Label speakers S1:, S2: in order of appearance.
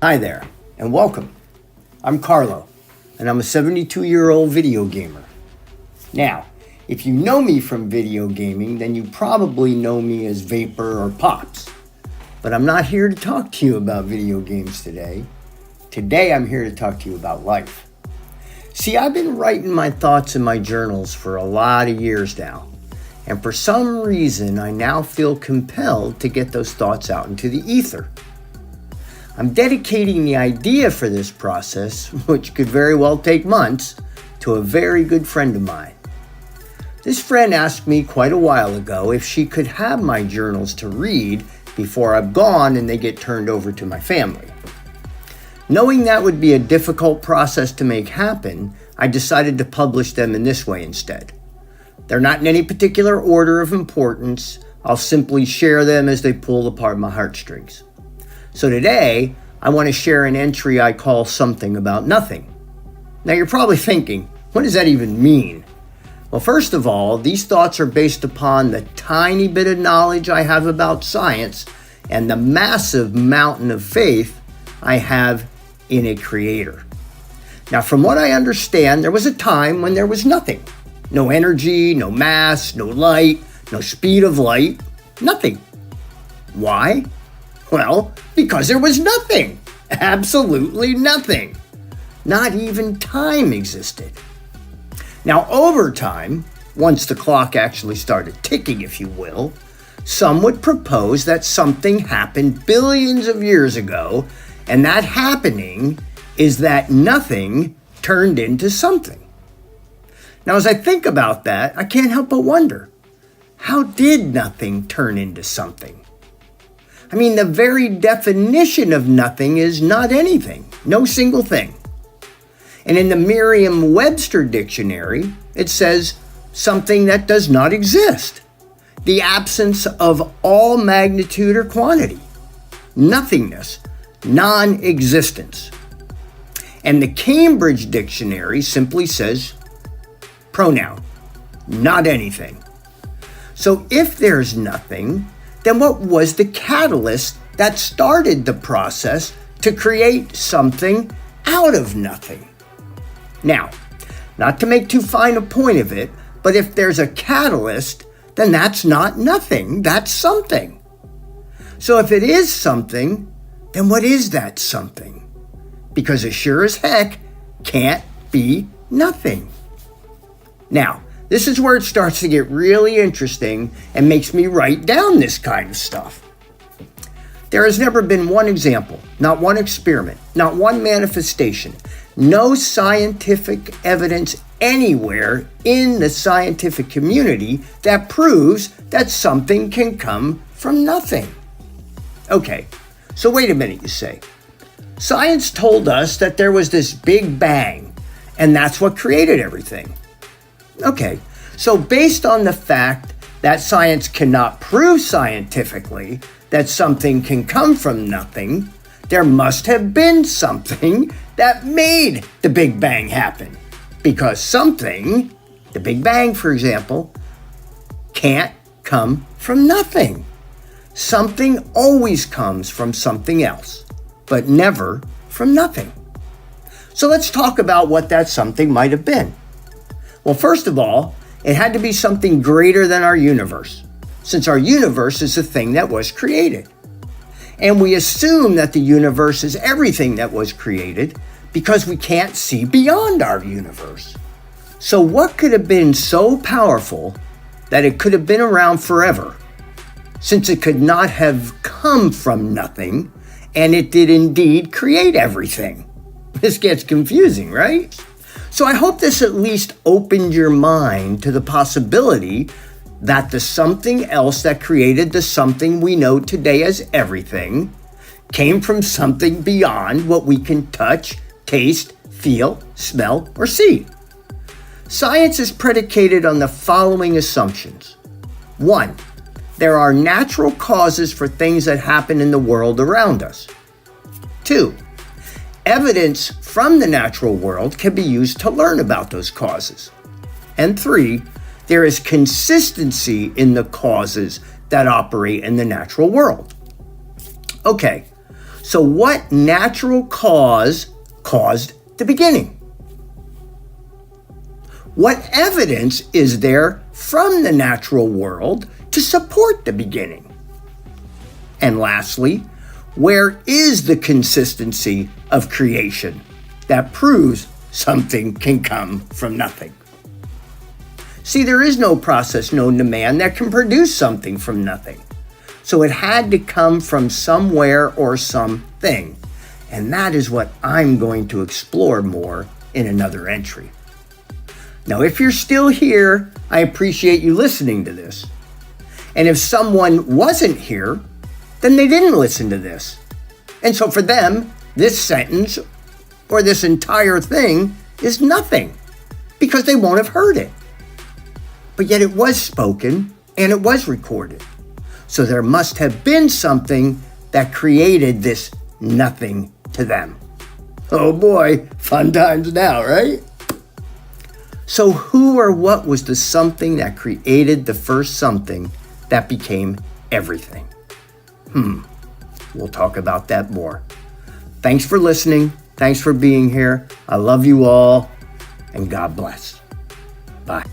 S1: Hi there, and welcome. I'm Carlo, and I'm a 72-year-old video gamer. Now, if you know me from video gaming, then you probably know me as Vapor or Pops. But I'm not here to talk to you about video games today. Today, I'm here to talk to you about life. See, I've been writing my thoughts in my journals for a lot of years now. And for some reason, I now feel compelled to get those thoughts out into the ether. I'm dedicating the idea for this process, which could very well take months, to a very good friend of mine. This friend asked me quite a while ago if she could have my journals to read before I'm gone and they get turned over to my family. Knowing that would be a difficult process to make happen, I decided to publish them in this way instead. They're not in any particular order of importance. I'll simply share them as they pull apart my heartstrings. So today, I want to share an entry I call Something About Nothing. Now you're probably thinking, what does that even mean? Well, first of all, these thoughts are based upon the tiny bit of knowledge I have about science and the massive mountain of faith I have in a creator. Now, from what I understand, there was a time when there was nothing. No energy, no mass, no light, no speed of light, nothing. Why? Well, because there was nothing. Absolutely nothing. Not even time existed. Now, over time, once the clock actually started ticking, if you will, some would propose that something happened billions of years ago, and that happening is that nothing turned into something. Now, as I think about that, I can't help but wonder, how did nothing turn into something? I mean, the very definition of nothing is not anything, no single thing. And in the Merriam-Webster dictionary, it says something that does not exist, the absence of all magnitude or quantity, nothingness, non-existence. And the Cambridge dictionary simply says pronoun, not anything. So if there's nothing, then what was the catalyst that started the process to create something out of nothing? Now, not to make too fine a point of it, but if there's a catalyst, then that's not nothing, that's something. So if it is something, then what is that something? Because it sure as heck can't be nothing. Now, this is where it starts to get really interesting and makes me write down this kind of stuff. There has never been one example, not one experiment, not one manifestation, no scientific evidence anywhere in the scientific community that proves that something can come from nothing. Okay, so wait a minute, you say. Science told us that there was this big bang, and that's what created everything. Okay, so based on the fact that science cannot prove scientifically that something can come from nothing, there must have been something that made the Big Bang happen. Because something, the Big Bang for example, can't come from nothing. Something always comes from something else, but never from nothing. So let's talk about what that something might have been. Well, first of all, it had to be something greater than our universe, since our universe is the thing that was created. And we assume that the universe is everything that was created because we can't see beyond our universe. So what could have been so powerful that it could have been around forever, since it could not have come from nothing, and it did indeed create everything? This gets confusing, right? So I hope this at least opened your mind to the possibility that the something else that created the something we know today as everything came from something beyond what we can touch, taste, feel, smell, or see. Science is predicated on the following assumptions. 1, there are natural causes for things that happen in the world around us. 2, evidence from the natural world can be used to learn about those causes. And 3, there is consistency in the causes that operate in the natural world. Okay, So what natural cause caused the beginning? What evidence is there from the natural world to support the beginning? And lastly, where is the consistency of creation that proves something can come from nothing? See, there is no process known to man that can produce something from nothing. So it had to come from somewhere or something. And that is what I'm going to explore more in another entry. Now, if you're still here, I appreciate you listening to this. And if someone wasn't here, then they didn't listen to this. And so for them, this sentence or this entire thing is nothing because they won't have heard it. But yet it was spoken and it was recorded. So there must have been something that created this nothing to them. Oh boy, fun times now, right? So who or what was the something that created the first something that became everything? We'll talk about that more. Thanks for listening. Thanks for being here. I love you all, and God bless. Bye.